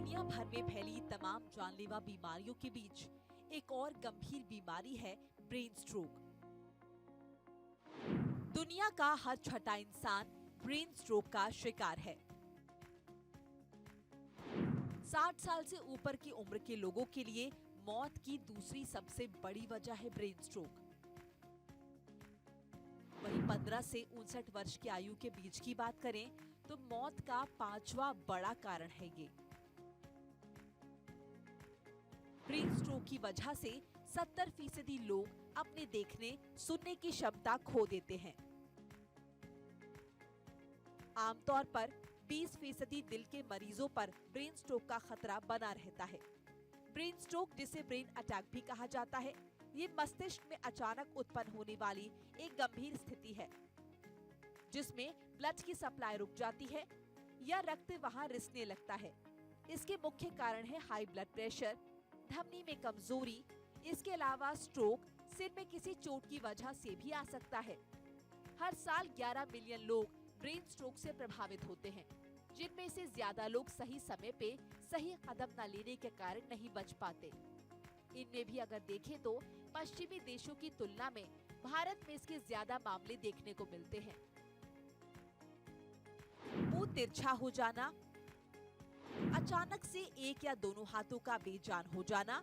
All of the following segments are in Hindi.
दुनिया भर में फैली तमाम जानलेवा बीमारियों के बीच एक और गंभीर बीमारी है ब्रेन स्ट्रोक। दुनिया का हर छठा इंसान ब्रेन स्ट्रोक का शिकार है। 60 साल से ऊपर की उम्र के लोगों के लिए मौत की दूसरी सबसे बड़ी वजह है ब्रेन स्ट्रोक। वहीं 15 से 59 वर्ष की आयु के बीच की बात करें तो मौत का 5वां बड़ा कारण है ये। ब्रेन स्ट्रोक की वजह से 70% लोग अपने देखने सुनने की क्षमता खो देते हैं। आमतौर पर 20% दिल के मरीजों पर ब्रेन स्ट्रोक का खतरा बना रहता है। ब्रेन स्ट्रोक, जिसे ब्रेन अटैक भी कहा जाता है, ये मस्तिष्क में अचानक उत्पन्न होने वाली एक गंभीर स्थिति है जिसमें ब्लड की सप्लाई रुक जाती है या रक्त वहां रिसने लगता है। इसके मुख्य कारण है हाई ब्लड प्रेशर, धमनी में कमजोरी। इसके अलावा स्ट्रोक सिर में किसी चोट की वजह से भी आ सकता है। हर साल 11 मिलियन लोग ब्रेन स्ट्रोक से प्रभावित होते हैं, जिनमें से ज्यादा लोग सही समय पे सही कदम न लेने के कारण नहीं बच पाते। इनमें भी अगर देखें तो पश्चिमी देशों की तुलना में भारत में इसके ज्यादा मामले देखने को मिलते हैं। मुंह तिरछा हो जाना, अचानक से एक या दोनों हाथों का बेजान हो जाना,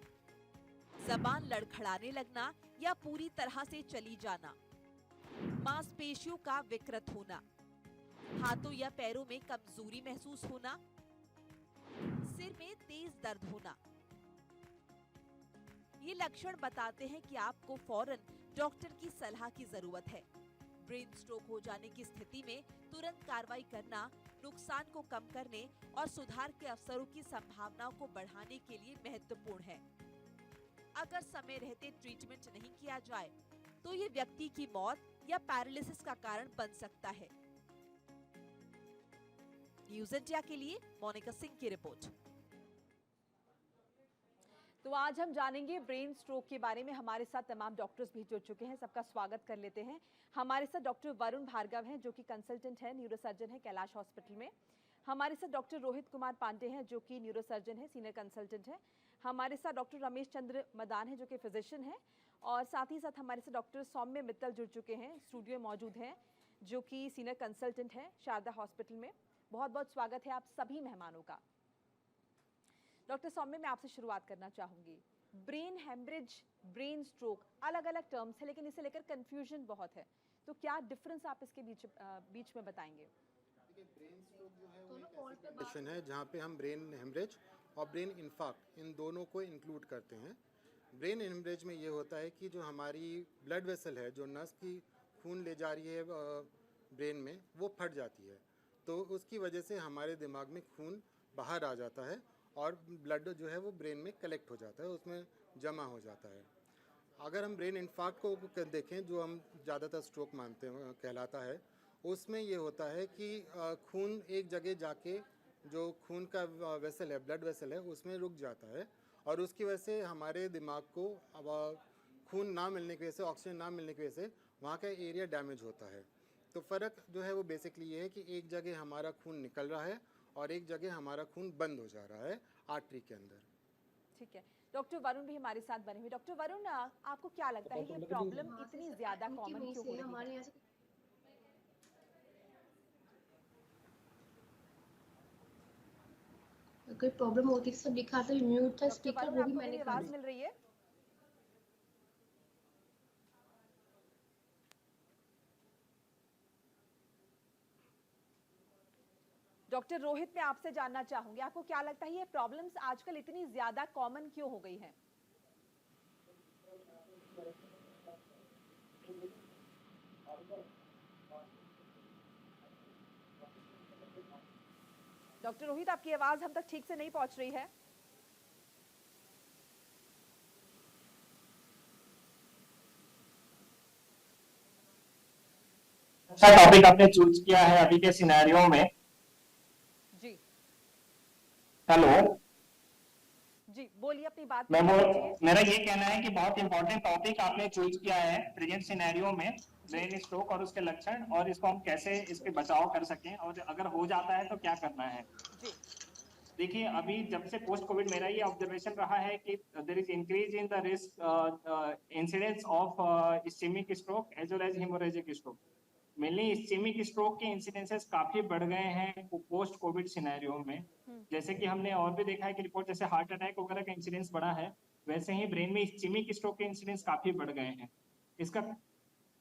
जबान लड़खड़ाने लगना या पूरी तरह से चली जाना, मांसपेशियों का विकृत होना, हाथों या पैरों में कमजोरी महसूस होना, सिर में तेज दर्द होना। ये लक्षण बताते हैं कि आपको फौरन डॉक्टर की सलाह की जरूरत है। ब्रेन स्ट्रोक हो जाने की स्थिति में तुरंत कार्रवाई करना नुकसान को कम करने और सुधार के अवसरों की संभावनाओं को बढ़ाने के लिए महत्वपूर्ण है। अगर समय रहते ट्रीटमेंट नहीं किया जाए तो ये व्यक्ति की मौत या पैरालिसिस का कारण बन सकता है। न्यूज़ इंडिया के लिए मोनिका सिंह की रिपोर्ट। तो आज हम जानेंगे ब्रेन स्ट्रोक के बारे में। हमारे साथ तमाम डॉक्टर्स भी जुड़ चुके हैं, सबका स्वागत कर लेते हैं। हमारे साथ डॉक्टर वरुण भार्गव हैं, जो कि कंसल्टेंट है, न्यूरोसर्जन है कैलाश हॉस्पिटल में। हमारे साथ डॉक्टर रोहित कुमार पांडे हैं, जो कि न्यूरोसर्जन है, सीनियर कंसल्टेंट है। हमारे साथ डॉक्टर रमेश चंद्र मदान है, जो कि फिजिशियन है। और साथ ही साथ हमारे साथ डॉक्टर सौम्य मित्तल जुड़ चुके हैं, स्टूडियो में मौजूद हैं, जो कि सीनियर कंसल्टेंट है शारदा हॉस्पिटल में। बहुत बहुत स्वागत है आप सभी मेहमानों का। डॉक्टर सौम्य, मैं आपसे शुरुआत करना चाहूंगी। ब्रेन हेमरेज, ब्रेन स्ट्रोक अलग अलग टर्म्स है, लेकिन इसे लेकर कंफ्यूजन बहुत है, तो क्या डिफरेंस आप इसके बीच में बताएंगे? देखिए, ब्रेन स्ट्रोक जो है वो एक ऐसी कंडीशन है जहाँ पे हम ब्रेन हेमरेज और ब्रेन इन्फार्क्ट इन दोनों को इंक्लूड करते हैं। ब्रेन हेमरेज में ये होता है कि जो हमारी ब्लड वेसल है, जो नस की खून ले जा रही है ब्रेन में, वो फट जाती है, तो उसकी वजह से हमारे दिमाग में खून बाहर आ जाता है और ब्लड जो है वो ब्रेन में कलेक्ट हो जाता है, उसमें जमा हो जाता है। अगर हम ब्रेन इन्फार्क्ट को देखें, जो हम ज़्यादातर स्ट्रोक मानते हैं कहलाता है, उसमें ये होता है कि खून एक जगह जाके जो खून का वेसल है, ब्लड वेसल है, उसमें रुक जाता है और उसकी वजह से हमारे दिमाग को खून ना मिलने की वजह से, ऑक्सीजन ना मिलने की वजह से वहाँ का एरिया डैमेज होता है। तो फ़र्क जो है वो बेसिकली ये है कि एक जगह हमारा खून निकल रहा है और एक जगह हमारा खून बंद हो जा रहा है आर्टरी के अंदर। ठीक है, डॉक्टर वरुण भी हमारे साथ बने हुए। डॉक्टर वरुण, आपको क्या लगता है ये प्रॉब्लम इतनी ज्यादा कॉमन क्यों हो रही है? कोई प्रॉब्लम होती है, सब लिखा था, म्यूट था स्पीकर, वो भी मैंने कर आवाज मिल रही है? डॉक्टर रोहित, मैं आपसे जानना चाहूंगी, आपको क्या लगता है ये प्रॉब्लम्स आजकल इतनी ज्यादा कॉमन क्यों हो गई हैं? डॉक्टर रोहित, आपकी आवाज हम तक ठीक से नहीं पहुंच रही है। अच्छा टॉपिक आपने चूज किया है अभी के सिनेरियो में। जी हेलो जी, बोलिए अपनी बात। मेरा ये कहना है कि बहुत इंपॉर्टेंट टॉपिक आपने चूज किया है प्रेजेंट सिनेरियो में, ब्रेन स्ट्रोक और उसके लक्षण, और इसको हम कैसे इस पे बचाव कर सकें, और अगर हो जाता है तो क्या करना है। जी देखिए अभी जब से पोस्ट कोविड मेरा ये ऑब्जर्वेशन रहा है कि there is increase in the risk incidence of ischemic stroke as well as hemorrhagic stroke. Mainly ischemic stroke के इंसिडेंसेस काफी बढ़ गए हैं पोस्ट कोविड सिनेरियो में। जैसे कि हमने और भी देखा है कि रिपोर्ट जैसे हार्ट अटैक वगैरह का इंसिडेंस बढ़ा है, वैसे ही ब्रेन में इस्केमिक स्ट्रोक के इंसिडेंस काफी बढ़ गए हैं। इसका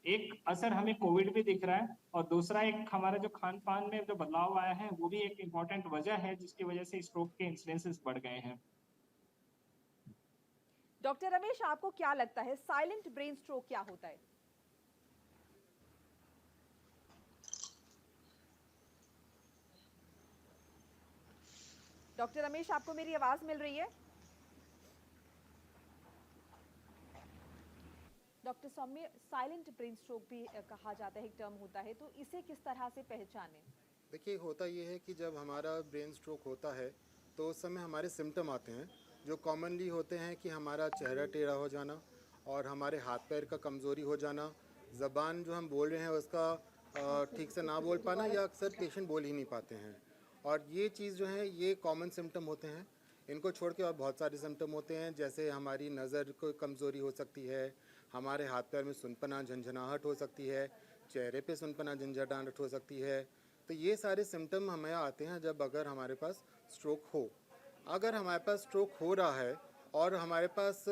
एक असर हमें कोविड भी दिख रहा है, और दूसरा एक हमारा जो खान पान में जो बदलाव आया है वो भी एक इम्पोर्टेंट वजह है जिसकी वजह से स्ट्रोक के इंसिडेंसेस बढ़ गए हैं। डॉक्टर रमेश, आपको क्या लगता है साइलेंट ब्रेन स्ट्रोक क्या होता है? डॉक्टर रमेश, आपको मेरी आवाज मिल रही है? डॉक्टर सौम्य, साइलेंट ब्रेन स्ट्रोक भी कहा जाता है, एक टर्म होता है, तो इसे किस तरह से पहचानें? देखिए होता ये है कि जब हमारा ब्रेन स्ट्रोक होता है तो उस समय हमारे सिम्टम आते हैं जो कॉमनली होते हैं कि हमारा चेहरा टेढ़ा हो जाना और हमारे हाथ पैर का कमज़ोरी हो जाना, ज़बान जो हम बोल रहे हैं उसका ठीक से ना बोल पाना, या अक्सर पेशेंट बोल ही नहीं पाते हैं। और ये चीज़ जो है ये कॉमन सिम्टम होते हैं। इनको छोड़ के और बहुत सारे सिम्टम होते हैं, जैसे हमारी नज़र को कमज़ोरी हो सकती है, हमारे हाथ पैर में सुनपना झंझनाहट हो सकती है, चेहरे पे सुनपना झंझनाहट हो सकती है। तो ये सारे सिम्टम हमें आते हैं जब अगर हमारे पास स्ट्रोक हो। अगर हमारे पास स्ट्रोक हो रहा है और हमारे पास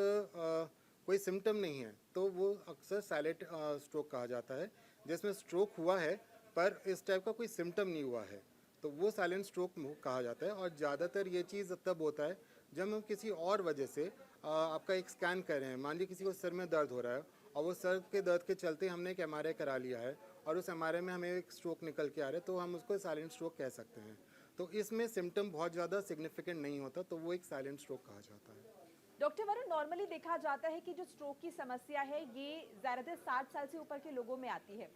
कोई सिम्टम नहीं है तो वो अक्सर साइलेंट स्ट्रोक कहा जाता है, जिसमें स्ट्रोक हुआ है पर इस टाइप का कोई सिम्टम नहीं हुआ है, तो वो साइलेंट स्ट्रोक कहा जाता है। और ज़्यादातर ये चीज़ तब होता है जब हम किसी और वजह से आपका एक स्कैन कर रहे हैं। मान लीजिए किसी को सर में दर्द हो रहा है और वो सर के दर्द के चलते हमने एक MRI करा लिया है और उस MRI में हमें एक स्ट्रोक निकल के आ रहा है, तो हम उसको साइलेंट स्ट्रोक कह सकते हैं। तो इसमें सिम्टम बहुत ज़्यादा सिग्निफिकेंट नहीं होता, तो वो एक साइलेंट स्ट्रोक कहा जाता है। डॉक्टर वरुण, नॉर्मली देखा जाता है कि जो स्ट्रोक की समस्या है ये ज़्यादातर 60 साल से ऊपर के लोगों में आती है,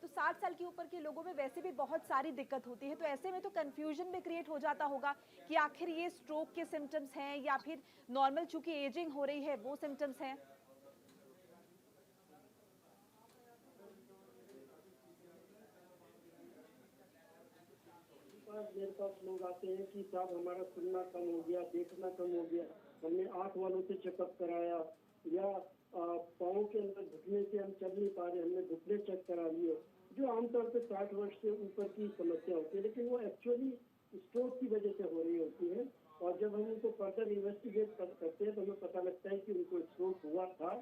तो 60 साल के ऊपर के लोगों में वैसे भी बहुत सारी दिक्कत होती है, तो ऐसे में तो कंफ्यूजन भी क्रिएट हो जाता होगा कि आखिर ये स्ट्रोक के सिम्टम्स हैं या फिर नॉर्मल चूंकि एजिंग हो रही है वो सिम्टम्स हैं। मेरे पास लोग आते हैं कि साहब हमारा सुनना कम हो गया, देखना कम हो गया, हमने आंख वालों से चेकअप कराया, या पाँव के अंदर घुटने से हम चल नहीं पा रहे, हमने घुटने चेक करा लिए, जो आमतौर पे 60 वर्ष से ऊपर की समस्या होती है, लेकिन वो एक्चुअली स्ट्रोक की वजह से हो रही होती है। और जब हम उनको फर्दर इन्वेस्टिगेट करते हैं तो हमें पता लगता है कि उनको स्ट्रोक हुआ था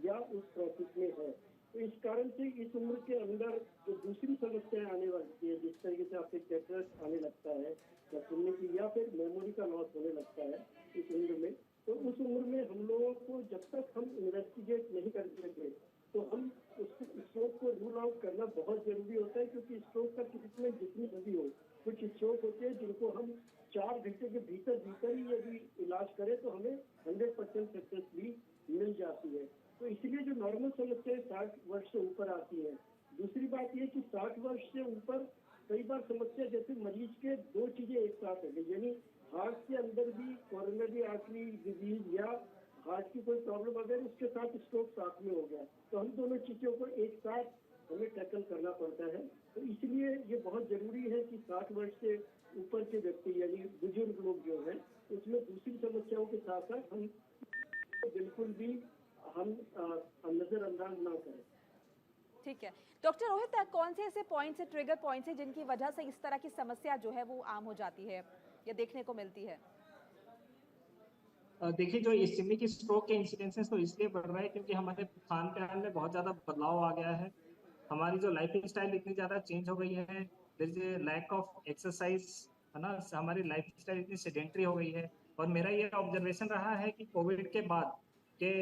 या उस प्रोसेस में है। तो इस कारण से इस उम्र के अंदर जो दूसरी समस्याएं आने वाली है, जिस तरीके से आपके कैटरेक्ट आने लगता है या सुनने की या फिर मेमोरी का लॉस होने लगता है इस उम्र में, तो उस उम्र में हम लोगों को जब तक हम इन्वेस्टिगेट नहीं कर देंगे तो हम उस स्ट्रोक को रूल आउट करना बहुत जरूरी होता है, क्योंकि स्ट्रोक का ट्रीटमेंट जितनी जल्दी हो, कुछ स्ट्रोक होते हैं जिनको हम 4 घंटे के भीतर ही यदि इलाज करें तो हमें 100% सक्सेस भी मिल जाती है। तो इसलिए जो नॉर्मल समस्याएं 60 वर्ष से ऊपर आती है। दूसरी बात ये कि 60 वर्ष से ऊपर कई बार समस्या जैसे मरीज के 2 चीजें एक साथ है, यानी हार्ट के अंदर भी कोरोनरी आर्टरी डिजीज या हार्ट की कोई प्रॉब्लम अगर उसके साथ स्ट्रोक साथ में हो गया तो हम दोनों चीजों को एक साथ हमें टैकल करना पड़ता है। तो इसलिए ये बहुत जरूरी है कि 60 वर्ष से ऊपर के व्यक्ति यानी बुजुर्ग लोग जो हैं उसमें दूसरी समस्याओं के साथ साथ हम बिल्कुल भी हम नजरअंदाज ना करें। ठीक है डॉक्टर रोहित, कौन से ऐसे पॉइंट्स है, ट्रिगर पॉइंट्स है जिनकी वजह से इस तरह की समस्या जो है वो आम हो जाती है या देखने को मिलती है? देखिए जो इस्केमिक स्ट्रोक के इंसिडेंसेस तो इसलिए बढ़ रहा है क्योंकि हमारे खान पान में बहुत ज्यादा बदलाव आ गया है। हमारी जो लाइफ स्टाइल इतनी ज्यादा चेंज हो गई है, लैक ऑफ एक्सरसाइज, है ना, हमारी लाइफ स्टाइल इतनी सेडेंटरी हो गई है। और मेरा ये ऑब्जर्वेशन रहा है कि कोविड के बाद के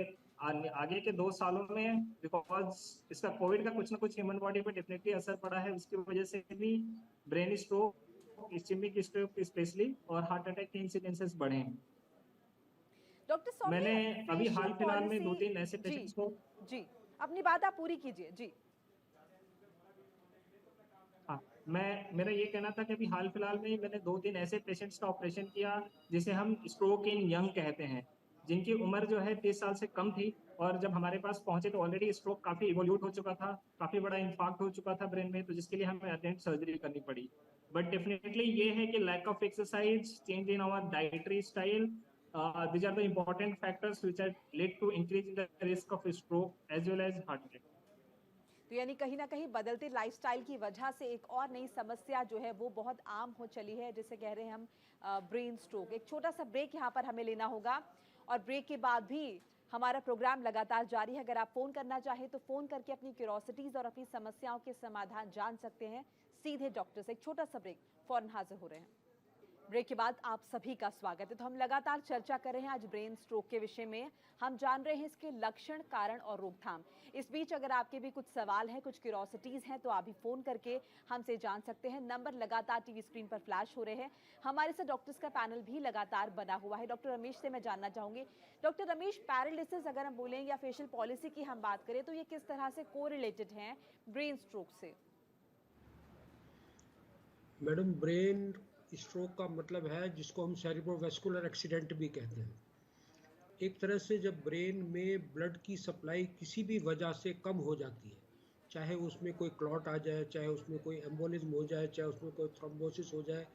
आगे के 2 सालों में, बिकॉज इसका कोविड का कुछ ना कुछ ह्यूमन बॉडी पे डेफिनेटली असर पड़ा है, उसकी वजह से भी brain stroke, ischemic stroke specially और हार्ट अटैक के इंसिडेंसेस बढ़े हैं। डॉक्टर सौम्य, मैंने अभी हाल फिलहाल में 2-3 ऐसे पेशेंट्स को जी अपनी बात आप पूरी कीजिए। जी हाँ, मेरा ये कहना था कि अभी हाल फिलहाल में मैंने 2-3 ऐसे पेशेंट्स का ऑपरेशन किया जिसे हम स्ट्रोक इन यंग कहते हैं, जिनकी उम्र जो है 30 साल से कम थी, और जब हमारे पास पहुंचे तो ऑलरेडी स्ट्रोक काफी इवोल्यूट हो चुका था, काफी बड़ा इंफाक्ट हो चुका था ब्रेन में, तो जिसके लिए हमें अर्जेंट सर्जरी करनी पड़ी। बट डेफिनेटली ये है कि lack of exercise, change in our dietary style, these are the important factors which are led to increase in the risk of stroke as well as heart attack. तो यानी कहीं ना कहीं बदलते लाइफस्टाइल की वजह से एक और नई समस्या जो है वो बहुत आम हो चली है, जिसे कह रहे हैं हम ब्रेन स्ट्रोक। एक छोटा सा ब्रेक यहाँ पर हमें लेना होगा और ब्रेक के बाद भी हमारा प्रोग्राम लगातार जारी है। अगर आप फोन करना चाहें तो फोन करके अपनी क्यूरोसिटीज और अपनी समस्याओं के समाधान जान सकते हैं सीधे डॉक्टर से। एक छोटा सा ब्रेक, फौरन हाजिर हो रहे हैं। ब्रेक के बाद आप सभी का स्वागत है। तो हम लगातार चर्चा कर रहे हैं आज ब्रेन स्ट्रोक के विषय में। हम जान रहे हैं इसके लक्षण, कारण और रोकथाम। इस बीच अगर आपके भी कुछ सवाल हैं, कुछ क्यूरोसिटीज हैं, तो आप भी फोन करके हमसे जान सकते हैं। नंबर लगातार टीवी स्क्रीन पर फ्लैश हो रहे हैं। हमारे साथ डॉक्टर्स का पैनल भी लगातार बना हुआ है। डॉक्टर रमेश से मैं जानना चाहूंगी, डॉक्टर रमेश, पैरालिसिस अगर हम बोलें या फेशियल पॉलिसी की हम बात करें तो ये किस तरह से कोरिलेटेड है ब्रेन स्ट्रोक से? मैडम, ब्रेन स्ट्रोक का मतलब है जिसको हम सेरिब्रोवैस्कुलर एक्सीडेंट भी कहते हैं। एक तरह से जब ब्रेन में ब्लड की सप्लाई किसी भी वजह से कम हो जाती है, चाहे उसमें कोई क्लॉट आ जाए, चाहे उसमें कोई एम्बोलिज्म हो जाए, चाहे उसमें कोई थ्रोम्बोसिस हो जाए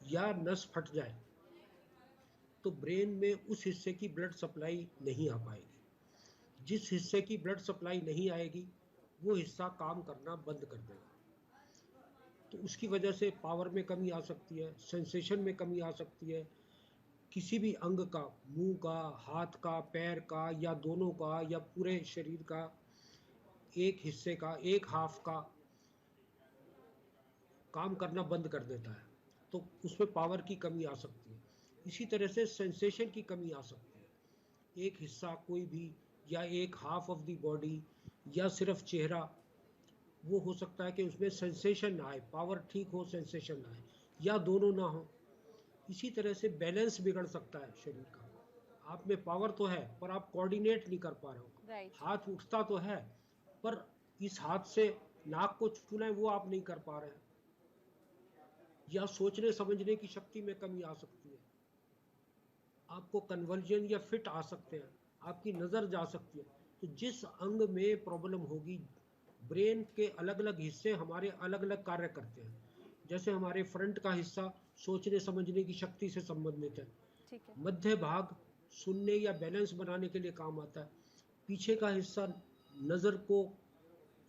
या नस फट जाए, तो ब्रेन में उस हिस्से की ब्लड सप्लाई नहीं आ पाएगी। जिस हिस्से की ब्लड सप्लाई नहीं आएगी वो हिस्सा काम करना बंद कर देगा। तो उसकी वजह से पावर में कमी आ सकती है, सेंसेशन में कमी आ सकती है, किसी भी अंग का, मुंह का, हाथ का, पैर का या दोनों का या पूरे शरीर का एक हिस्से का, एक हाफ का काम करना बंद कर देता है, तो उसमें पावर की कमी आ सकती है। इसी तरह से सेंसेशन की कमी आ सकती है। एक हिस्सा कोई भी या एक हाफ ऑफ द बॉडी या सिर्फ चेहरा, वो हो सकता है कि उसमें सेंसेशन ना आए, पावर ठीक हो, सेंसेशन ना आए, या दोनों ना हो। इसी तरह से बैलेंस बिगड़ सकता है शरीर का। आप में पावर तो है पर आप कोऑर्डिनेट नहीं कर पा रहे हो। हाथ उठता तो है पर इस हाथ से नाक को छूना है वो आप नहीं कर पा रहे हैं। या सोचने समझने की शक्ति में कमी आ सकती है। आपको कन्वर्जन या फिट आ सकते हैं, आपकी नज़र जा सकती है। तो जिस अंग में प्रॉब्लम होगी, ब्रेन के अलग अलग हिस्से हमारे अलग अलग कार्य करते हैं। जैसे हमारे फ्रंट का हिस्सा सोचने समझने की शक्ति से संबंधित है, मध्य भाग सुनने या बैलेंस बनाने के लिए काम आता है, पीछे का हिस्सा नज़र को,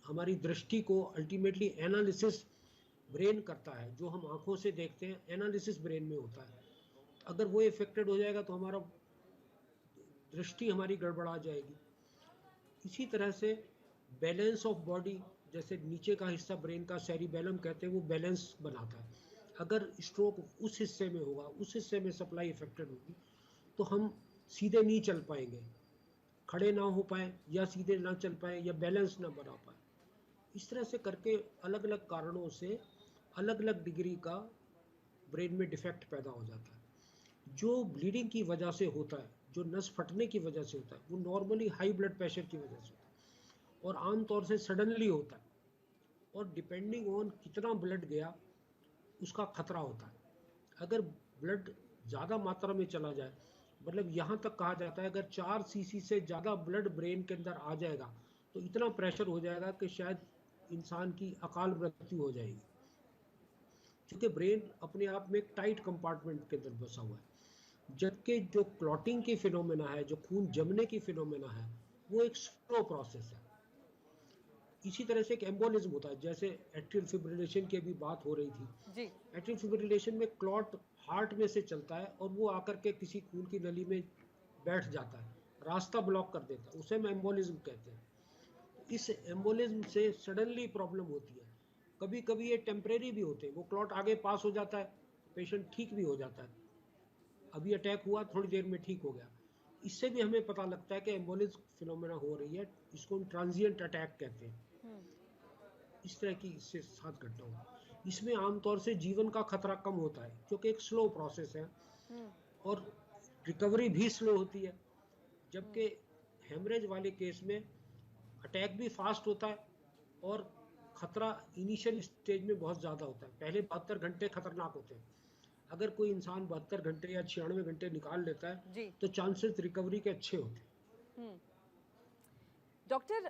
हमारी दृष्टि को अल्टीमेटली एनालिसिस ब्रेन करता है। जो हम आंखों से देखते हैं एनालिसिस ब्रेन में होता है। अगर वो इफेक्टेड हो जाएगा तो हमारा दृष्टि हमारी गड़बड़ा जाएगी। इसी तरह से बैलेंस ऑफ बॉडी, जैसे नीचे का हिस्सा ब्रेन का सेरिबेलम कहते हैं, वो बैलेंस बनाता है। अगर स्ट्रोक उस हिस्से में होगा, उस हिस्से में सप्लाई इफेक्टेड होगी, तो हम सीधे नहीं चल पाएंगे, खड़े ना हो पाए या सीधे ना चल पाए या बैलेंस ना बना पाए। इस तरह से करके अलग अलग कारणों से अलग अलग डिग्री का ब्रेन में डिफेक्ट पैदा हो जाता है। जो ब्लीडिंग की वजह से होता है, जो नस फटने की वजह से होता है, वो नॉर्मली हाई ब्लड प्रेशर की वजह से होता है और आमतौर से सडनली होता है और डिपेंडिंग ऑन कितना ब्लड गया उसका खतरा होता है। अगर ब्लड ज़्यादा मात्रा में चला जाए, मतलब यहाँ तक कहा जाता है अगर 4 सीसी से ज़्यादा ब्लड ब्रेन के अंदर आ जाएगा तो इतना प्रेशर हो जाएगा कि शायद इंसान की अकाल मृत्यु हो जाएगी। क्योंकि ब्रेन अपने आप में एक टाइट कंपार्टमेंट के अंदर बसा हुआ है, जबकि जो क्लॉटिंग की फिनोमेना है, जो खून जमने की फिनोमेना है, वो एक स्लो प्रोसेस है। इसी तरह से एक एम्बोलिज्म होता है, जैसे एट्रियल फिब्रिलेशन की अभी बात हो रही थी। एट्रियल फिब्रिलेशन में क्लॉट हार्ट में से चलता है और वो आकर के किसी खून की नली में बैठ जाता है, रास्ता ब्लॉक कर देता है, उसे हम एम्बोलिज्म कहते हैं। इस एम्बोलिज्म से सडनली प्रॉब्लम होती है। कभी कभी ये टेम्परेरी भी होते हैं, वो क्लॉट आगे पास हो जाता है, पेशेंट ठीक भी हो जाता है। अभी अटैक हुआ, थोड़ी देर में ठीक हो गया। इससे भी हमें पता लगता है कि एम्बोलिज्म फिनोमेना हो रही है। इसको हम ट्रांजिएंट अटैक कहते हैं। इस तरह की इससे साथ घटना हो, इसमें आमतौर से जीवन का खतरा कम होता है क्योंकि एक स्लो प्रोसेस है और रिकवरी भी स्लो होती है। जबकि हेमरेज वाले केस में अटैक भी फास्ट होता है और खतरा इनिशियल स्टेज में बहुत ज़्यादा होता है। पहले 72 घंटे खतरनाक होते हैं। अगर कोई इंसान 72 घंटे या 96 घंटे निकाल लेता है तो चांसेस रिकवरी के अच्छे होते हैं। डॉक्टर,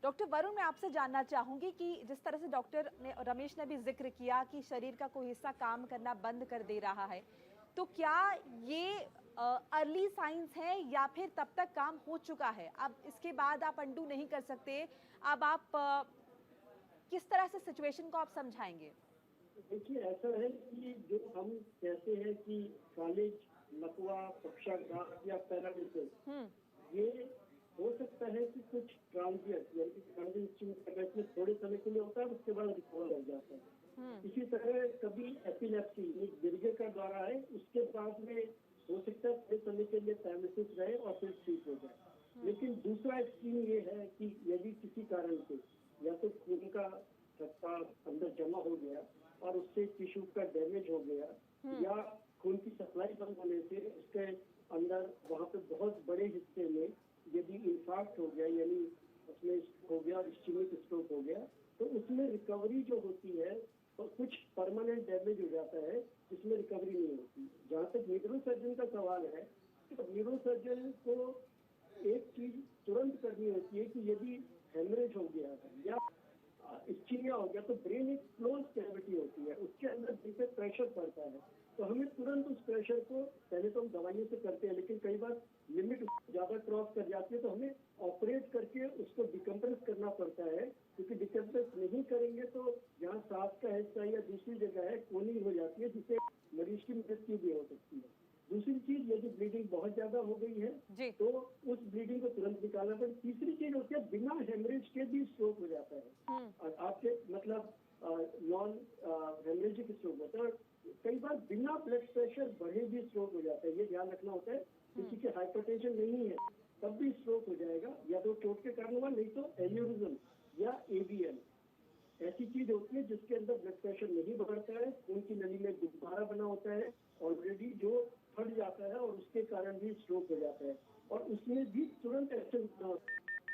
डॉक्टर वरुण, मैं आपसे जानना चाहूंगी कि जिस तरह से डॉक्टर ने रमेश ने भी जिक्र किया कि शरीर का कोई हिस्सा काम करना बंद कर दे रहा है, तो क्या ये अर्ली साइंस है या फिर तब तक काम हो चुका है, अब इसके बाद आप अंडू नहीं कर सकते? अब आप किस तरह से सिचुएशन को आप समझाएंगे? देखिए, ऐसा है कि जो हम कहते हैं कि कॉलेज, लकवा, पक्षाघात या पैरालिसिस, ये हो सकता है कि कुछ ट्रांजिएंट यानी कि ट्रांजिएंट में थोड़े समय के लिए होता है, उसके बाद रिकवर हो जाता है। इसी तरह कभी एपिलेप्सी एक गिरगे का द्वारा है, उसके बाद में हो सकता है थोड़े समय के लिए पैरालिसिस रहे और फिर ठीक हो जाए। लेकिन दूसरा एक्सट्रीम ये है कि यदि किसी कारण से या तो खून का थक्का अंदर जमा हो गया और उससे टिश्यू का डैमेज हो गया, या खून की सप्लाई बंद होने से उसके अंदर वहाँ पे बहुत बड़े हिस्से में यदि इंफाक्ट हो गया, यानी उसमें हो गया इस्चेमिक स्ट्रोक हो गया, तो उसमें रिकवरी जो होती है तो कुछ परमानेंट डैमेज हो जाता है जिसमें रिकवरी नहीं होती। जहाँ तक न्यूरोसर्जन का सवाल है, तो न्यूरोसर्जन को एक चीज तुरंत करनी होती है कि यदि हेमरेज हो गया या इस्चीमिया हो गया तो ब्रेन एक क्लोज कैविटी होती है, उसके अंदर दिल पे प्रेशर पड़ता है, तो हमें तुरंत उस प्रेशर को पहले तो हम दवाइयों से करते हैं, लेकिन कई बार लिमिट ज्यादा क्रॉस कर जाती है तो हमें ऑपरेट करके उसको डिकम्प्रेस करना पड़ता है, क्योंकि डिकम्प्रेस नहीं करेंगे तो जहाँ सांस का हिस्सा या दूसरी जगह है कोनी हो जाती है, जिससे मरीज की मृत्यु भी हो सकती है। दूसरी चीज, यदि ब्लीडिंग बहुत ज्यादा हो गई है तो उस ब्लीडिंग को तुरंत निकालना पड़े। तीसरी चीज होती है बिना हेमरेज के भी स्ट्रोक हो जाता है, और आपके मतलब नॉन हेमरेजिक स्ट्रोक होता है। कई बार बिना ब्लड प्रेशर बढ़े भी स्ट्रोक हो जाता है, ये ध्यान रखना होता है। किसी के हाइपरटेंशन नहीं है तब भी स्ट्रोक हो जाएगा, या तो चोट के कारण हुआ, नहीं तो एन्यूरिज्म या एबीएल ऐसी चीज होती है जिसके अंदर ब्लड प्रेशर नहीं बढ़ता है, खून की नली में गुब्बारा बना होता है ऑलरेडी जो फट जाता है और उसके कारण भी स्ट्रोक हो जाता है, और उसमें भी तुरंत एक्शन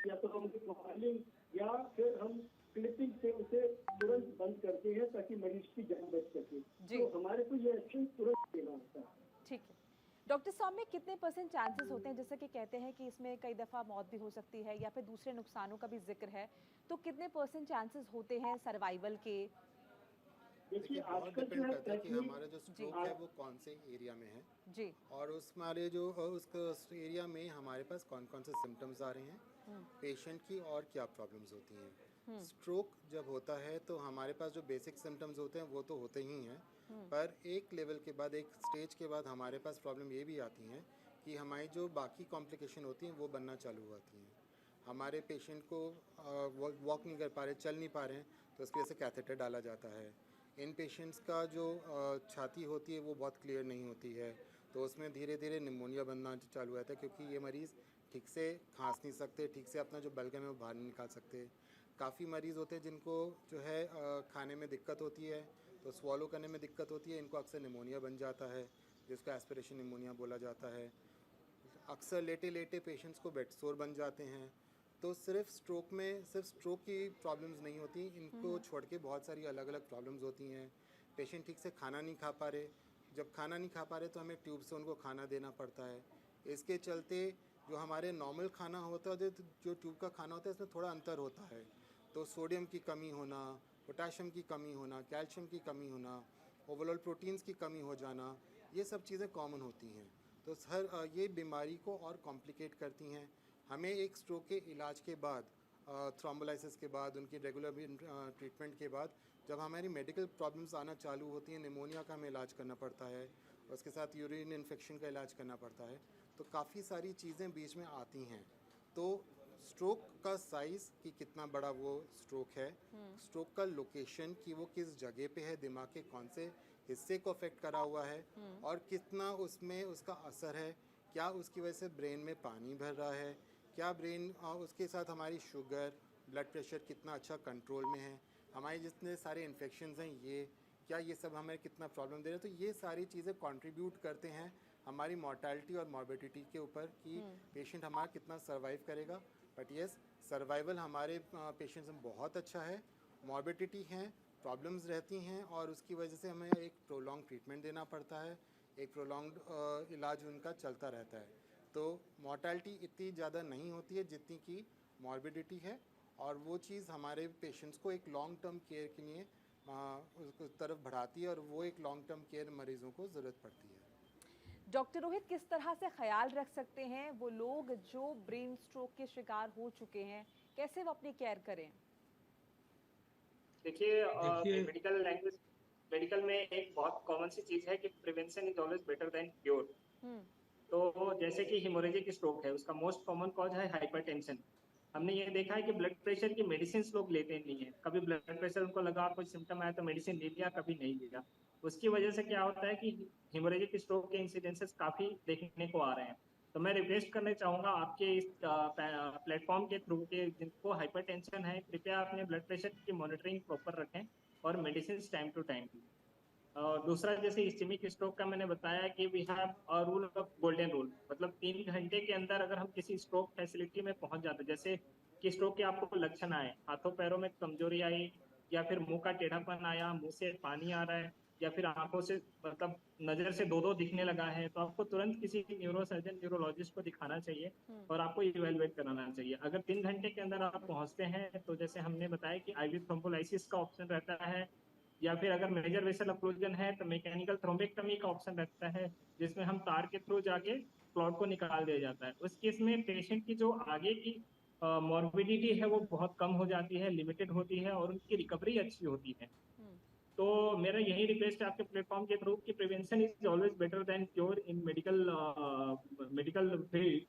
या तो हम प्रोफाइलिंग या फिर हम क्लिपिंग से उसे तुरंत बंद करते हैं ताकि मरीज की जान बच सके। तो हमारे को ये एक्शन तुरंत लेना होता है। ठीक है डॉक्टर साहब, में कितने % चांसेस होते हैं, जैसे कि कहते हैं कि इसमें कई दफा मौत भी हो सकती है या फिर दूसरे नुकसानों का भी जिक्र है, तो कितने % चांसेस होते हैं सर्वाइवल के? देखिए, बहुत डिपेंड करता है कि हमारा जो स्ट्रोक है वो कौन से एरिया में है जी, और उस हमारे जो उस एरिया में हमारे पास कौन कौन से सिम्टम्स आ रहे हैं पेशेंट की और क्या प्रॉब्लम्स होती हैं। स्ट्रोक जब होता है तो हमारे पास जो बेसिक सिम्टम्स होते हैं वो तो होते ही हैं, पर एक लेवल के बाद, एक स्टेज के बाद हमारे पास प्रॉब्लम ये भी आती हैं कि हमारी जो बाकी कॉम्प्लिकेशन होती हैं वो बनना चालू होती हैं। हमारे पेशेंट को वॉक नहीं कर पा रहे, चल नहीं पा रहे हैं, तो उसकी वजह से कैथेटर डाला जाता है। इन पेशेंट्स का जो छाती होती है वो बहुत क्लियर नहीं होती है, तो उसमें धीरे धीरे निमोनिया बनना चालू होता है, क्योंकि ये मरीज़ ठीक से खांस नहीं सकते, ठीक से अपना जो बलगम है वो बाहर नहीं निकाल सकते। काफ़ी मरीज़ होते हैं जिनको जो है खाने में दिक्कत होती है, तो स्वॉलो करने में दिक्कत होती है, इनको अक्सर निमोनिया बन जाता है, जिसको एस्पिरेशन निमोनिया बोला जाता है। अक्सर लेटे लेटे पेशेंट्स को बेड सोर बन जाते हैं। तो सिर्फ स्ट्रोक में सिर्फ स्ट्रोक की प्रॉब्लम्स नहीं होती, इनको छोड़ के बहुत सारी अलग अलग प्रॉब्लम्स होती हैं। पेशेंट ठीक से खाना नहीं खा पा रहे, जब खाना नहीं खा पा रहे तो हमें ट्यूब से उनको खाना देना पड़ता है। इसके चलते जो हमारे नॉर्मल खाना होता है जो ट्यूब का खाना होता है इसमें थोड़ा अंतर होता है, तो सोडियम की कमी होना, पोटाशियम की कमी होना, कैल्शियम की कमी होना, ओवरऑल प्रोटीन्स की कमी हो जाना, ये सब चीज़ें कॉमन होती हैं। तो हर ये बीमारी को और कॉम्प्लिकेट करती हैं। हमें एक स्ट्रोक के इलाज के बाद, थ्रोम्बोलाइसिस के बाद, उनकी रेगुलर ट्रीटमेंट के बाद जब हमारी मेडिकल प्रॉब्लम्स आना चालू होती हैं, निमोनिया का हमें इलाज करना पड़ता है, उसके साथ यूरिन इन्फेक्शन का इलाज करना पड़ता है, तो काफ़ी सारी चीज़ें बीच में आती हैं। तो स्ट्रोक का साइज़ कि कितना बड़ा वो स्ट्रोक है, स्ट्रोक का लोकेशन कि वो किस जगह पे है, दिमाग के कौन से हिस्से को अफेक्ट करा हुआ है और कितना उसमें उसका असर है, क्या उसकी वजह से ब्रेन में पानी भर रहा है, क्या ब्रेन उसके साथ हमारी शुगर, ब्लड प्रेशर कितना अच्छा कंट्रोल में है, हमारे जितने सारे इन्फेक्शंस हैं ये क्या ये सब हमें कितना प्रॉब्लम दे रहे हैं। तो ये सारी चीज़ें कंट्रीब्यूट करते हैं हमारी मॉर्टेलिटी और मॉर्बिडिटी के ऊपर कि पेशेंट हमारा कितना सर्वाइव करेगा। बट येस, सर्वाइवल हमारे पेशेंट्स में बहुत अच्छा है। मॉर्बिडिटी हैं, प्रॉब्लम्स रहती हैं और उसकी वजह से हमें एक प्रोलॉन्ग ट्रीटमेंट देना पड़ता है, एक प्रोलॉन्ग इलाज उनका चलता रहता है। तो मॉर्टेलिटी इतनी ज़्यादा नहीं होती है जितनी कि मॉर्बिडिटी है, और वो चीज़ हमारे पेशेंट्स को एक लॉन्ग टर्म केयर के लिए उसको तरफ बढ़ाती है और वो एक लॉन्ग टर्म केयर मरीजों को ज़रूरत पड़ती है। डॉक्टर रोहित, किस तरह से ख्याल रख सकते हैं वो लोग जो ब्रेन स्ट्रोक के शिकार हो चुके हैं, कैसे वो अपनी केयर करें? देखिए मेडिकल में एक बहुत कॉमन सी चीज है कि prevention is always better than cure. तो जैसे कि हिमोरेजिक स्ट्रोक है, उसका मोस्ट कॉमन कॉज है हाइपरटेंशन। हमने ये देखा है कि ब्लड प्रेशर की मेडिसिन लोग लेते नहीं है। कभी ब्लड प्रेशर उनको लगा, कोई सिम्टम आया तो मेडिसिन ले लिया, कभी नहीं लिया। उसकी वजह से क्या होता है कि हिमोरेजिक स्ट्रोक के इंसिडेंसेस काफी देखने को आ रहे हैं। तो मैं रिक्वेस्ट करना चाहूंगा आपके इस प्लेटफॉर्म के थ्रू के जिनको हाइपरटेंशन है, कृपया अपने ब्लड प्रेशर की मॉनिटरिंग प्रॉपर रखें और मेडिसिन टाइम टू टाइम। दूसरा, जैसे इस्केमिक स्ट्रोक का मैंने बताया कि we have rule of golden rule, मतलब 3 घंटे के अंदर अगर हम किसी स्ट्रोक फैसिलिटी में पहुंच जाते हैं, जैसे कि स्ट्रोक के आपको लक्षण आए, हाथों पैरों में कमजोरी आई, या फिर मुंह का टेढ़ापन आया, मुंह से पानी आ रहा है, या फिर आंखों से मतलब नजर से दो दिखने लगा है, तो आपको तुरंत किसी न्यूरोसर्जन न्यूरोलॉजिस्ट को दिखाना चाहिए और आपको इवेलुएट कराना चाहिए। अगर 3 घंटे के अंदर आप पहुंचते हैं तो जैसे हमने बताया कि आईवी थ्रोम्बोलाइसिस का ऑप्शन रहता है, या फिर अगर मेजर वेसल ऑक्लूजन है तो मैकेनिकल थ्रोम्बेक्टमी का ऑप्शन रहता है, जिसमें हम तार के थ्रू जाके क्लॉट को निकाल दिया जाता है। उस केस में पेशेंट की जो आगे की मॉर्बिडिटी है वो बहुत कम हो जाती है, लिमिटेड होती है और उनकी रिकवरी अच्छी होती है। तो मेरा यही रिक्वेस्ट है आपके प्लेटफॉर्म के थ्रू कि prevention is always better than cure in medical field.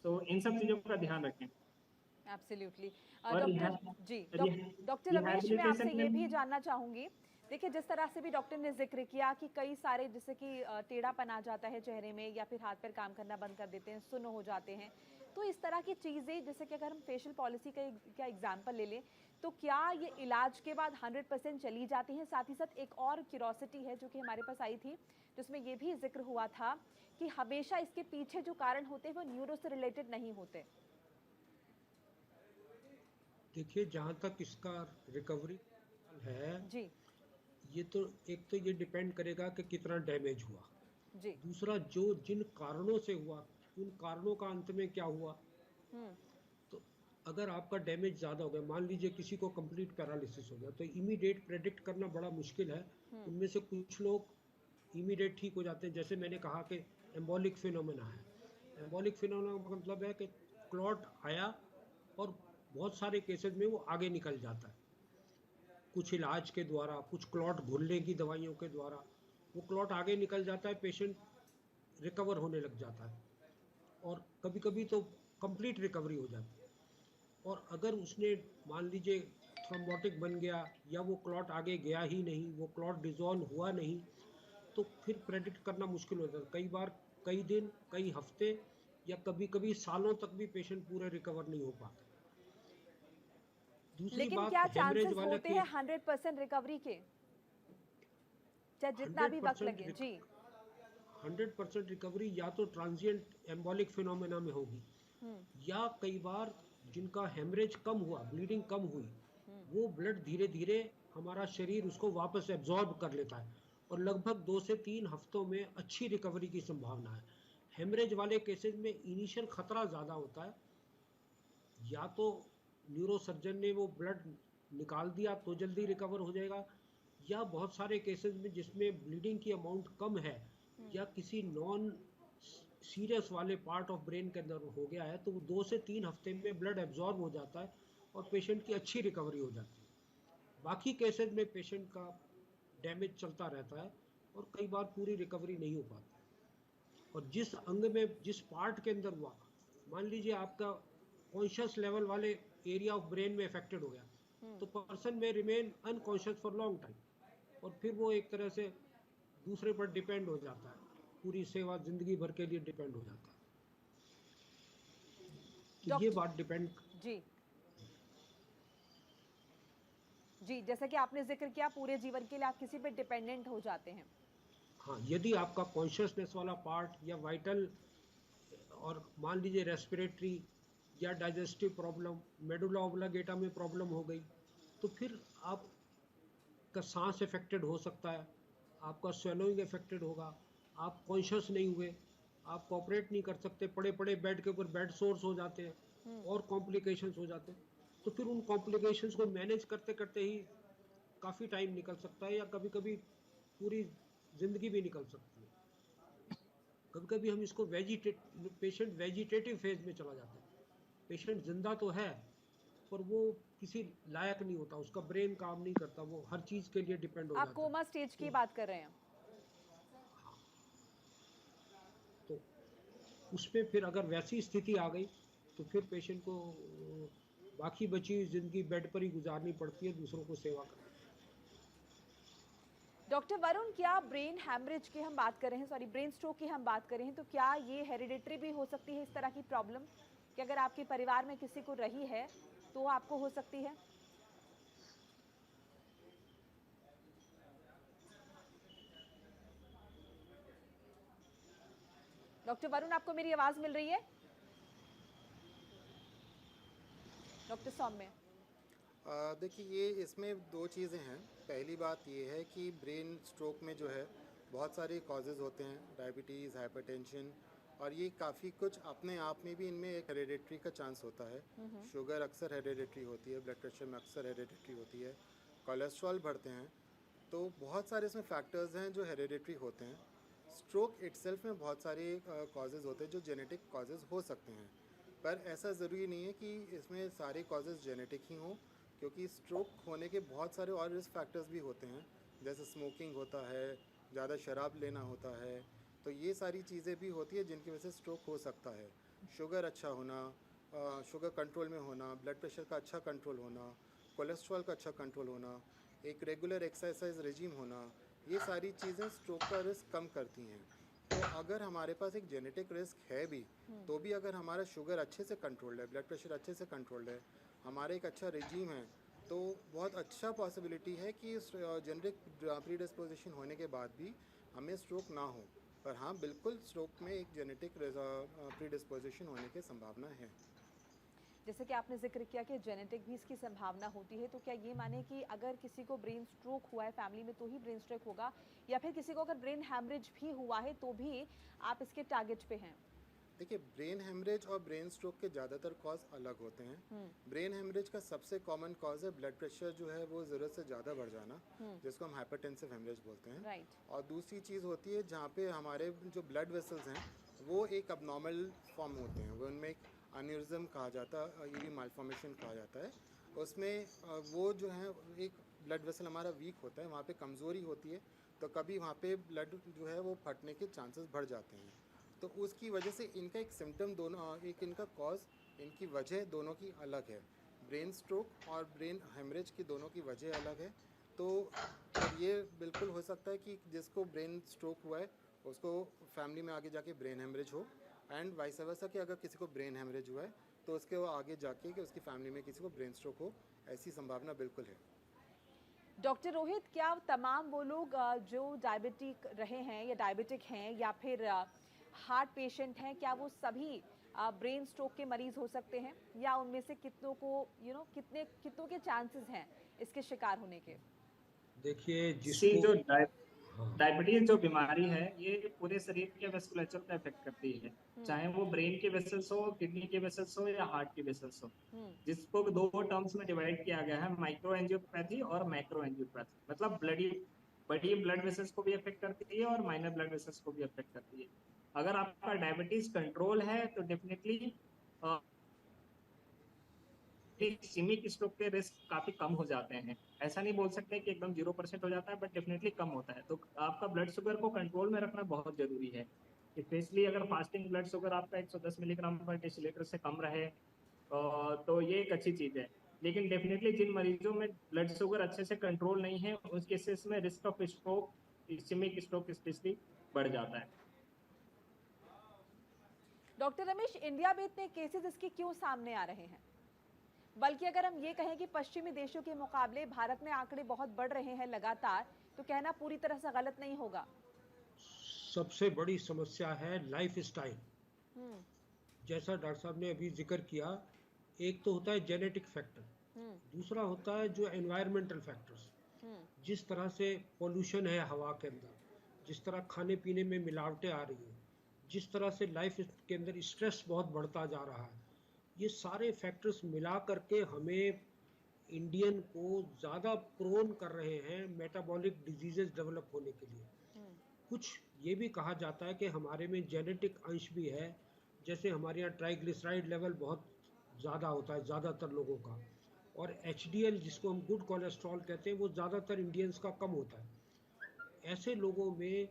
तो इन सब चीजों का ध्यान रखें। एब्सोल्युटली। और डॉक्टर रमेश, मैं आपसे ये भी जानना चाहूंगी, देखिए जिस तरह से भी डॉक्टर ने जिक्र किया कि कई सारे जैसे कि टेढ़ापन आ जाता है चेहरे में, या फिर हाथ पैर काम करना बंद कर देते हैं, सुन्न हो जाते हैं, तो इस तरह की चीज़ें, जैसे कि अगर हम फेशियल पॉलिसी का एग्जाम्पल ले लें, तो क्या ये इलाज के बाद 100% चली जाती हैं? साथ ही साथ एक और क्यूरोसिटी है जो कि हमारे पास आई थी, जिसमें ये भी जिक्र हुआ था कि हमेशा इसके पीछे जो कारण होते हैं वो न्यूरो से रिलेटेड नहीं होते। देखिए, जहाँ तक इसका रिकवरी है जी ये तो एक तो ये डिपेंड करेगा कि कितना डैमेज हुआ, जी। दूसरा जो जिन कारणों से हुआ उन कारणों का अंत में क्या हुआ। तो अगर आपका डैमेज ज़्यादा हो गया, मान लीजिए किसी को कंप्लीट पैरालिसिस हो गया, तो इमीडिएट प्रेडिक्ट करना बड़ा मुश्किल है। उनमें से कुछ लोग इमीडिएट ठीक हो जाते हैं, जैसे मैंने कहा कि एम्बोलिक फिनोमेना है। एम्बोलिक फिनोमेना का मतलब है कि क्लॉट आया और बहुत सारे केसेस में वो आगे निकल जाता है, कुछ इलाज के द्वारा, कुछ क्लॉट घुलने की दवाइयों के द्वारा वो क्लॉट आगे निकल जाता है, पेशेंट रिकवर होने लग जाता है और कभी कभी तो कंप्लीट रिकवरी हो जाती है। और अगर उसने मान लीजिए थ्रोम्बोटिक बन गया या वो क्लॉट आगे गया ही नहीं, वो क्लॉट डिसॉल्व हुआ नहीं, तो फिर प्रेडिक्ट करना मुश्किल हो जाता है। कई बार कई दिन, कई हफ्ते या कभी कभी सालों तक भी पेशेंट पूरे रिकवर नहीं हो पाते। दूसरी लेकिन बात, क्या हेमरेज चांसेस वाला होते हैं 100% रिकवरी के, चाहे जितना भी वक्त लगे? जी 100% रिकवरी या तो ट्रांजिएंट एम्बोलिक फिनोमेना में होगी, या कई बार जिनका हेमरेज कम हुआ, ब्लीडिंग कम हुई, वो ब्लड धीरे धीरे हमारा शरीर उसको वापस एब्जॉर्ब कर लेता है और लगभग 2 से 3 हफ्तों में अच्छी रिकवरी की संभावना है। हेमरेज वाले केसेस में इनिशियल खतरा ज़्यादा होता है, या तो न्यूरोसर्जन ने वो ब्लड निकाल दिया तो जल्दी रिकवर हो जाएगा, या बहुत सारे केसेस में जिसमें ब्लीडिंग की अमाउंट कम है या किसी नॉन सीरियस वाले पार्ट ऑफ ब्रेन के अंदर हो गया है, तो वो 2 से 3 हफ्ते में ब्लड एब्जॉर्ब हो जाता है और पेशेंट की अच्छी रिकवरी हो जाती है। बाकी केसेस में पेशेंट का डैमेज चलता रहता है और कई बार पूरी रिकवरी नहीं हो पाती। और जिस अंग में, जिस पार्ट के अंदर हुआ, मान लीजिए आपका कॉन्शियस लेवल वाले एरिया ऑफ ब्रेन में अफेक्टेड हो गया, तो पर्सन में remain unconscious for long time और फिर वो एक तरह से दूसरे पर डिपेंड हो जाता है, पूरी सेवा जिंदगी भर के लिए डिपेंड हो जाता है। तो ये बात डिपेंड जी जी, जैसा कि आपने जिक्र किया, पूरे जीवन के लिए आप किसी पे डिपेंडेंट हो जाते हैं। हाँ, यदि आपका कॉन्शियसनेस वाला पार्ट या वाइटल, और मान लीजिए रेस्पिरेटरी या डाइजेस्टिव प्रॉब्लम, मेडुला ऑब्लिगेटा में प्रॉब्लम हो गई, तो फिर आपका सांस अफेक्टेड हो सकता है, आपका स्वेलोइंग अफेक्टेड होगा, आप कॉन्शियस नहीं हुए, आप कोऑपरेट नहीं कर सकते, पड़े पड़े बेड के ऊपर बेड सोर्स हो जाते हैं और कॉम्प्लिकेशंस हो जाते हैं। तो फिर उन कॉम्प्लिकेशंस को मैनेज करते करते ही काफ़ी टाइम निकल सकता है, या कभी कभी पूरी ज़िंदगी भी निकल सकती है। कभी कभी हम इसको पेशेंट वेजिटेटिव फेज में चला जाता है। पेशेंट जिंदा तो है पर वो किसी लायक नहीं होता, उसका ब्रेन काम नहीं करता, वो हर चीज के लिए डिपेंड हो आप जाता कोमा स्टेज की बात कर रहे हैं? तो उसमें फिर अगर वैसी स्थिति आ गई तो फिर पेशेंट को बाकी बची हुई जिंदगी बेड पर ही गुजारनी पड़ती है, दूसरों को सेवा करनी। डॉक्टर वरुण, क्या ब्रेन हैमरेज की हम बात कर रहे हैं, सॉरी ब्रेन स्ट्रोक की हम बात कर रहे हैं, तो क्या ये हेरिडिटरी भी हो सकती है इस तरह की प्रॉब्लम, कि अगर आपके परिवार में किसी को रही है तो आपको हो सकती है? डॉक्टर वरुण, आपको मेरी आवाज मिल रही है? डॉक्टर सौम्य। देखिए, ये इसमें दो चीज़ें हैं। पहली बात ये है कि ब्रेन स्ट्रोक में जो है बहुत सारे कॉजेज़ होते हैं, डायबिटीज़, हाइपरटेंशन, और ये काफ़ी कुछ अपने आप में भी इनमें एक हेरिडिटरी का चांस होता है। शुगर अक्सर हेरिडिटरी होती है, ब्लड प्रेशर में अक्सर हेरिडिटरी होती है, कोलेस्ट्रॉल बढ़ते हैं, तो बहुत सारे इसमें फैक्टर्स हैं जो हेरिडिटरी होते हैं। स्ट्रोक इटसेल्फ में बहुत सारे कॉजेज़ होते हैं जो जेनेटिक कॉजेज़ हो सकते हैं, पर ऐसा ज़रूरी नहीं है कि इसमें सारे कॉजेज़ जेनेटिक ही हों, क्योंकि स्ट्रोक होने के बहुत सारे और रिस्क फैक्टर्स भी होते हैं, जैसे स्मोकिंग होता है, ज़्यादा शराब लेना होता है, तो ये सारी चीज़ें भी होती है जिनकी वजह से स्ट्रोक हो सकता है। शुगर अच्छा होना, शुगर कंट्रोल में होना, ब्लड प्रेशर का अच्छा कंट्रोल होना, कोलेस्ट्रॉल का अच्छा कंट्रोल होना, एक रेगुलर एक्सरसाइज रेजिम होना, ये सारी चीज़ें स्ट्रोक का रिस्क कम करती हैं। तो अगर हमारे पास एक जेनेटिक रिस्क है भी, तो भी अगर हमारा शुगर अच्छे से कंट्रोल्ड है, ब्लड प्रेशर अच्छे से कंट्रोल्ड है, हमारा एक अच्छा रेजिम है, तो बहुत अच्छा पॉसिबिलिटी है कि जेनेटिक प्रीडिस्पोजिशन होने के बाद भी हमें स्ट्रोक ना हो। पर हाँ, बिल्कुल स्ट्रोक में एक जेनेटिक प्रीडिस्पोजिशन होने की संभावना है। जैसे कि आपने जिक्र किया कि जेनेटिक भी इसकी संभावना होती है, तो क्या ये माने कि अगर किसी को ब्रेन स्ट्रोक हुआ है फैमिली में तो ही ब्रेन स्ट्रोक होगा, या फिर किसी को अगर ब्रेन हैमरेज भी हुआ है तो भी आप इसके टारगेट पे हैं? देखिए, ब्रेन हेमरेज और ब्रेन स्ट्रोक के ज़्यादातर कॉज अलग होते हैं। ब्रेन हेमरेज का सबसे कॉमन कॉज है ब्लड प्रेशर जो है वो ज़रूरत से ज़्यादा बढ़ जाना, जिसको हम हाइपरटेंसिव हेमरेज बोलते हैं। राइट। और दूसरी चीज़ होती है जहाँ पे हमारे जो ब्लड वेसल्स हैं वो एक अबनॉर्मल फॉर्म होते हैं, वो उनमें एक अन्यूरिज्म कहा जाता है, ये भी मालफॉर्मेशन कहा जाता है। उसमें वो जो है एक ब्लड वेसल हमारा वीक होता है, वहाँ पे कमज़ोरी होती है, तो कभी वहाँ पे ब्लड जो है वो फटने के चांसेस बढ़ जाते हैं। तो उसकी वजह से इनका एक सिम्टम दोनों, एक इनका कॉज, इनकी वजह दोनों की अलग है। ब्रेन स्ट्रोक और ब्रेन हेमरेज की दोनों की वजह अलग है। तो ये बिल्कुल हो सकता है कि जिसको ब्रेन स्ट्रोक हुआ है उसको फैमिली में आगे जाके ब्रेन हेमरेज हो, एंड वाइस वर्सा कि अगर किसी को ब्रेन हेमरेज हुआ है तो उसके वो आगे जाके कि उसकी फैमिली में किसी को ब्रेन स्ट्रोक हो, ऐसी संभावना बिल्कुल है। डॉक्टर रोहित, क्या तमाम वो लोग जो डायबिटिक रहे हैं या डायबिटिक हैं या फिर हार्ट पेशेंट हैं, क्या वो सभी ब्रेन स्ट्रोक के मरीज हो सकते हैं, या उनमें से कितनों को कितनों के चांसेस हैं इसके शिकार होने के? देखिए, सी जिसको जो डायबिटीज जो बीमारी है ये पूरे शरीर के वेस्कुलेचर को अफेक्ट करती है, चाहे वो ब्रेन के वेसल्स हो, किडनी के वेसल्स हो या हार्ट के वेसल्स हो, जिसको दो टर्म्स में डिवाइड किया गया है, माइक्रो एंजियोपैथी और मैक्रो एंजियोपैथी। मतलब बड़ी ब्लड वेसल्स को भी अफेक्ट करती है और माइनर ब्लड वेसल्स को भी अफेक्ट करती है। अगर आपका डायबिटीज कंट्रोल है तो डेफिनेटली इस्केमिक स्ट्रोक के रिस्क काफी कम हो जाते हैं। ऐसा नहीं बोल सकते कि एकदम 0% हो जाता है, बट डेफिनेटली कम होता है। तो आपका ब्लड शुगर को कंट्रोल में रखना बहुत जरूरी है, स्पेशली अगर फास्टिंग ब्लड शुगर आपका 110 मिलीग्राम पर डेसीलीटर से कम रहे, तो ये एक अच्छी चीज है। लेकिन डेफिनेटली जिन मरीजों में ब्लड शुगर अच्छे से कंट्रोल नहीं है उस केसेस में risk of stroke, ischemic stroke specially बढ़ जाता है। डॉक्टर रमेश, इंडिया में इतने केसेस इसके क्यों सामने आ रहे हैं? बल्कि अगर हम ये कहें कि पश्चिमी देशों के मुकाबले भारत में आंकड़े बहुत बढ़ रहे हैं लगातार, तो कहना पूरी तरह से गलत नहीं होगा। सबसे बड़ी समस्या है लाइफ स्टाइल। जैसा डॉक्टर साहब ने अभी जिक्र किया, एक तो होता है जेनेटिक फैक्टर, दूसरा होता है जो एनवायरमेंटल फैक्टर्स, जिस तरह से पोल्यूशन है हवा के अंदर, जिस तरह खाने पीने में मिलावटें आ रही हैं, जिस तरह से लाइफ के अंदर स्ट्रेस बहुत बढ़ता जा रहा है, ये सारे फैक्टर्स मिला करके हमें इंडियन को ज़्यादा प्रोन कर रहे हैं मेटाबॉलिक डिजीजेस डेवलप होने के लिए। कुछ ये भी कहा जाता है कि हमारे में जेनेटिक अंश भी है, जैसे हमारे यहाँ ट्राइग्लिसराइड लेवल बहुत ज़्यादा होता है ज़्यादातर लोगों का, और एचडीएल जिसको हम गुड कोलेस्ट्रॉल कहते हैं वो ज़्यादातर इंडियंस का कम होता है। ऐसे लोगों में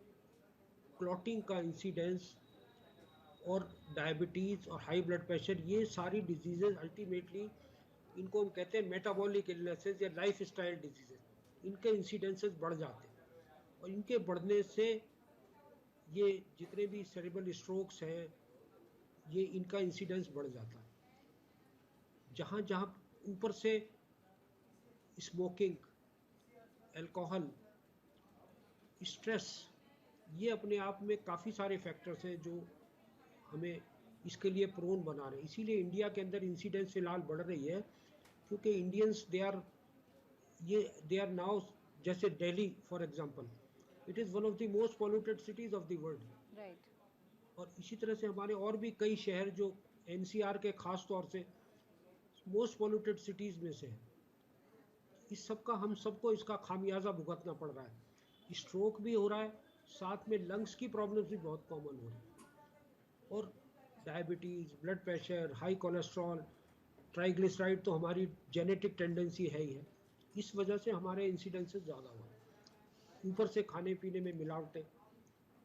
क्लॉटिंग का इंसिडेंस और डायबिटीज़ और हाई ब्लड प्रेशर, ये सारी डिजीज़ेज अल्टीमेटली इनको हम कहते हैं मेटाबॉलिक इलनेसेस या लाइफ स्टाइल डिजीजेज, इनके इंसिडेंसेस बढ़ जाते हैं। और इनके बढ़ने से ये जितने भी सेरेब्रल स्ट्रोक्स हैं, ये इनका इंसिडेंस बढ़ जाता है। जहाँ जहाँ ऊपर से स्मोकिंग, अल्कोहल, स्ट्रेस, ये अपने आप में काफ़ी सारे फैक्टर्स हैं जो हमें इसके लिए प्रोन बना रहे हैं। इसीलिए इंडिया के अंदर इंसिडेंस फिलहाल बढ़ रही है, क्योंकि इंडियंस दे आर नाउ, जैसे Delhi for example, it is one of the most polluted cities of the world, right. और इसी तरह से हमारे और भी कई शहर जो एनसीआर के खास तौर से मोस्ट पॉल्यूटेड सिटीज़ में से है। इस सब का हम सबको इसका खामियाजा भुगतना पड़ रहा है। स्ट्रोक भी हो रहा है, साथ में लंग्स की प्रॉब्लम्स भी बहुत कॉमन हो रही है, और diabetes, blood pressure, high cholesterol, triglyceride तो हमारी जेनेटिक टेंडेंसी है ही है। इस वजह से हमारे इंसिडेंसेस ज़्यादा हो रहे हैं। ऊपर से खाने पीने में मिलावटें,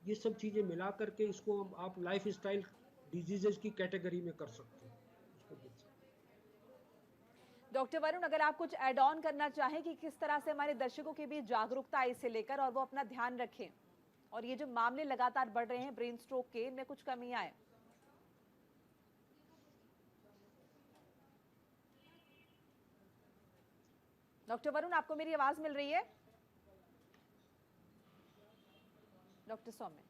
ये सब चीज़ें मिला करके इसको हम आप लाइफ स्टाइल डिजीजेज की कैटेगरी में कर सकते हैं। डॉक्टर वरुण, अगर आप कुछ ऐड ऑन करना चाहें कि किस तरह से हमारे दर्शकों के बीच जागरूकता है इसे लेकर और वो अपना ध्यान रखें, और ये जो मामले लगातार बढ़ रहे हैं ब्रेन स्ट्रोक के, इनमें कुछ कमी आए। डॉक्टर वरुण, आपको मेरी आवाज मिल रही है? डॉक्टर सौम्य,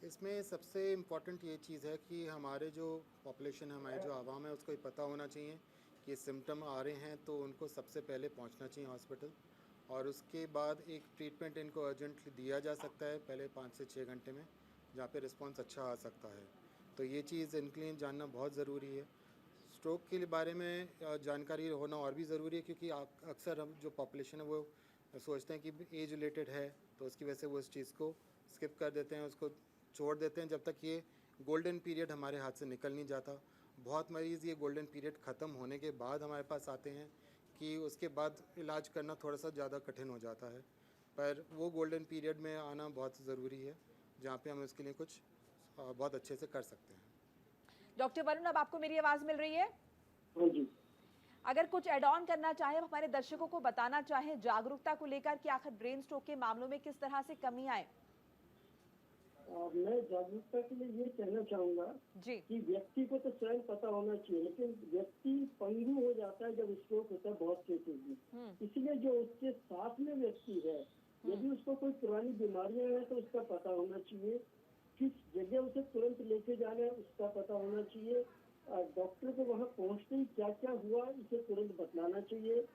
इसमें सबसे इम्पॉर्टेंट ये चीज़ है कि हमारे जो पॉपुलेशन है, हमारे जो आवाम है, उसको ये पता होना चाहिए कि सिम्टम आ रहे हैं तो उनको सबसे पहले पहुंचना चाहिए हॉस्पिटल, और उसके बाद एक ट्रीटमेंट इनको अर्जेंटली दिया जा सकता है पहले 5 से 6 घंटे में, जहाँ पे रिस्पांस अच्छा आ सकता है। तो ये चीज़ इनके लिए जानना बहुत ज़रूरी है। स्ट्रोक के बारे में जानकारी होना और भी ज़रूरी है, क्योंकि अक्सर हम जो पॉपुलेशन है वो सोचते हैं कि एज रिलेटेड है, तो उसकी वजह से वो इस चीज़ को स्किप कर देते हैं, उसको छोड़ देते हैं जब तक ये गोल्डन पीरियड हमारे हाथ से निकल नहीं जाता। बहुत मरीज़ ये गोल्डन पीरियड ख़त्म होने के बाद हमारे पास आते हैं कि उसके बाद इलाज करना थोड़ा सा ज़्यादा कठिन हो जाता है, पर वो गोल्डन पीरियड में आना बहुत ज़रूरी है, जहाँ पे हम इसके लिए कुछ बहुत अच्छे से कर सकते हैं। डॉक्टर वरुण, अब आपको मेरी आवाज मिल रही है? हाँ जी। अगर कुछ ऐड ऑन करना चाहे, हमारे दर्शकों को बताना चाहें जागरूकता को लेकर कि आखिर ब्रेन स्ट्रोक के मामलों में किस तरह से कमी आए। मैं जागरूकता के लिए ये कहना चाहूँगा जी। कि व्यक्ति को तो स्वयं पता होना चाहिए, लेकिन व्यक्ति पंगु हो जाता है जब स्ट्रोक होता है बहुत केसेस में। इसलिए जो उसके साथ में व्यक्ति है, यदि उसको कोई पुरानी बीमारियां हैं तो उसका पता होना चाहिए, किस जगह उसे तुरंत लेके जाना है उसका पता होना चाहिए, डॉक्टर को वहाँ पहुँचते ही क्या क्या हुआ इसे तुरंत बतलाना चाहिए।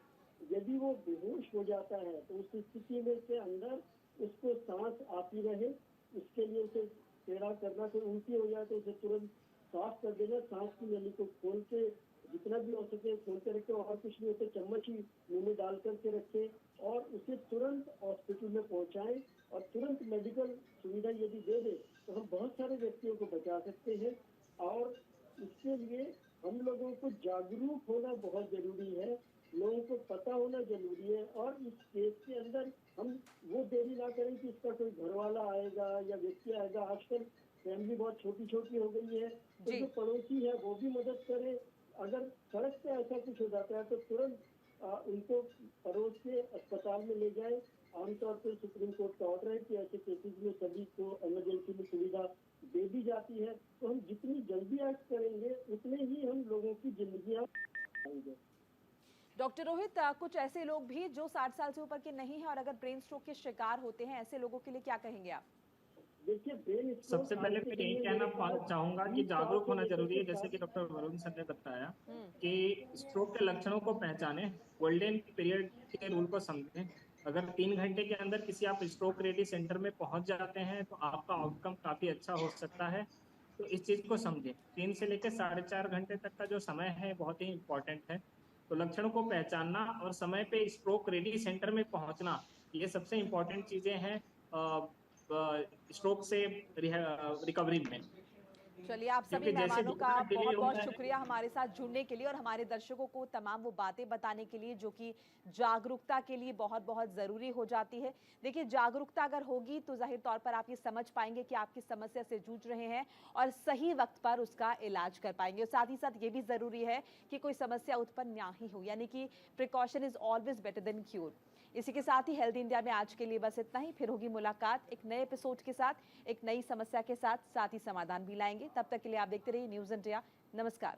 यदि वो बेहोश हो जाता है तो उस स्थिति में से अंदर उसको सांस आती रहे, उसके लिए उसे टेढ़ा करना, कोई उल्टी हो जाए तो उसे तुरंत साफ कर देना, सांस की नली को खोल के जितना भी हो सके खोल के रखे, और कुछ नहीं हो तो चम्मच ही मुंह में डाल करके रखे, और उसे तुरंत हॉस्पिटल में पहुंचाएं, और तुरंत मेडिकल सुविधा यदि दे दे तो हम बहुत सारे व्यक्तियों को बचा सकते हैं। और इसके लिए हम लोगों को जागरूक होना बहुत जरूरी है, लोगों को पता होना जरूरी है, और इस केस के अंदर हम वो देरी ना करें कि इसका कोई घर वाला आएगा या व्यक्ति आएगा। आजकल फैमिली बहुत छोटी छोटी हो गई है, तो जो पड़ोसी है वो भी मदद करे। अगर सड़क पे ऐसा कुछ हो जाता है तो तुरंत उनको पड़ोस के अस्पताल में ले जाए। आमतौर पर सुप्रीम कोर्ट का ऑर्डर है कि ऐसे केसेस में सभी को इमरजेंसी में सुविधा दे दी जाती है। तो हम जितनी जल्दी एक्ट करेंगे उतने ही हम लोगों की जिंदगियां आएंगे। डॉक्टर रोहित, कुछ ऐसे लोग भी जो 60 साल से ऊपर के नहीं हैं और अगर ब्रेन स्ट्रोक के शिकार होते हैं, ऐसे लोगों के लिए क्या कहेंगे आप? देखिए, ब्रेन सबसे पहले मैं यही कहना चाहूंगा कि जागरूक होना जरूरी है, जैसे कि डॉक्टर वरुण सर ने बताया कि स्ट्रोक के लक्षणों को पहचाने, गोल्डन पीरियड के रूल को समझें। अगर 3 घंटे के अंदर किसी आप स्ट्रोक रेडी सेंटर में पहुंच जाते हैं तो आपका आउटकम काफी अच्छा हो सकता है। तो इस चीज को समझें। 3 से लेकर 4.5 घंटे तक का जो समय है बहुत ही इंपॉर्टेंट है। तो लक्षणों को पहचानना और समय पे स्ट्रोक रेडी सेंटर में पहुंचना, ये सबसे इंपॉर्टेंट चीजें हैं स्ट्रोक से रिकवरी में। चलिए, आप सभी क्योंकि जैसे मेहमानों का जितना डिले बहुत बहुत होता है, शुक्रिया हमारे साथ जुड़ने के लिए और हमारे दर्शकों को तमाम वो बातें बताने के लिए जो कि जागरूकता के लिए बहुत बहुत ज़रूरी हो जाती है। देखिए, जागरूकता अगर होगी तो जाहिर तौर पर आप ये समझ पाएंगे कि आप किस समस्या से जूझ रहे हैं और सही वक्त पर उसका इलाज कर पाएंगे। और साथ ही साथ ये भी ज़रूरी है कि कोई समस्या उत्पन्न ना ही हो, यानी कि precaution is always better than cure. इसी के साथ ही हेल्थ इंडिया में आज के लिए बस इतना ही। फिर होगी मुलाकात एक नए एपिसोड के साथ, एक नई समस्या के साथ ही समाधान भी लाएंगे। तब तक के लिए आप देखते रहिए न्यूज़ इंडिया। नमस्कार।